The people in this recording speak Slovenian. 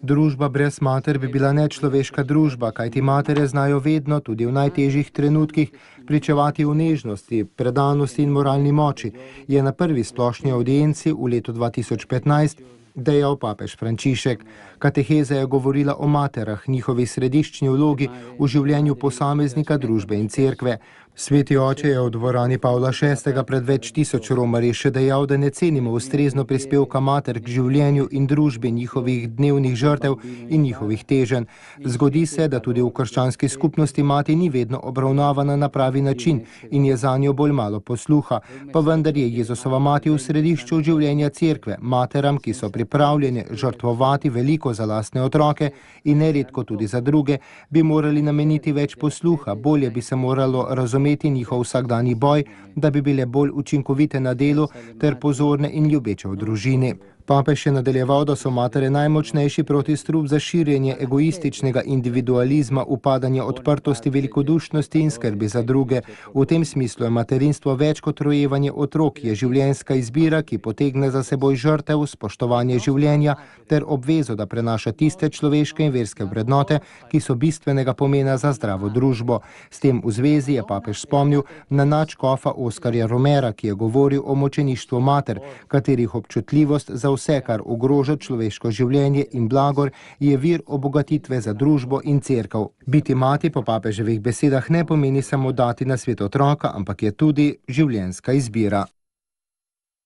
Družba brez mater bi bila nečloveška družba, kajti matere znajo vedno, tudi v najtežjih trenutkih, pričevati v nežnosti, predanosti in moralni moči, je na prvi splošni audienci v letu 2015 dejal papež Frančišek. Kateheza je govorila o materah, njihovi središčni vlogi v življenju posameznika, družbe in cerkve. Sveti oče je v dvorani Pavla VI. Pred več tisoč romarji še dejal, da ne cenimo ustrezno prispevka mater k življenju in družbi, njihovih dnevnih žrtev in njihovih teženj. Zgodi se, da tudi v krščanski skupnosti mati ni vedno obravnavana na pravi način in je zanjo bolj malo posluha, pa vendar je Jezusova mati v središču življenja cerkve. Materam, ki so pripravljene žrtvovati veliko za lastne otroke in neredko tudi za druge, bi morali nameniti več posluha, bolje bi se moralo razumeti njihov vsakdanji boj, da bi bile bolj učinkovite na delu ter pozorne in ljubeče v družini. Papež je nadaljeval, da so matere najmočnejši protistrup za širjenje egoističnega individualizma, upadanja odprtosti, velikodušnosti in skrbi za druge. V tem smislu je materinstvo več kot rojevanje otrok, je življenjska izbira, ki potegne za seboj žrtev, spoštovanje življenja ter obvezo, da prenaša tiste človeške in verske vrednote, ki so bistvenega pomena za zdravo družbo. S tem v zvezi je papež spomnil na nadškofa Oskarja Romera, ki je govoril o mučeništvu mater, katerih občutljivost za vse, kar ogroža človeško življenje in blagor, je vir obogatitve za družbo in cerkev. Biti mati po papeževih besedah ne pomeni samo dati na svet otroka, ampak je tudi življenjska izbira.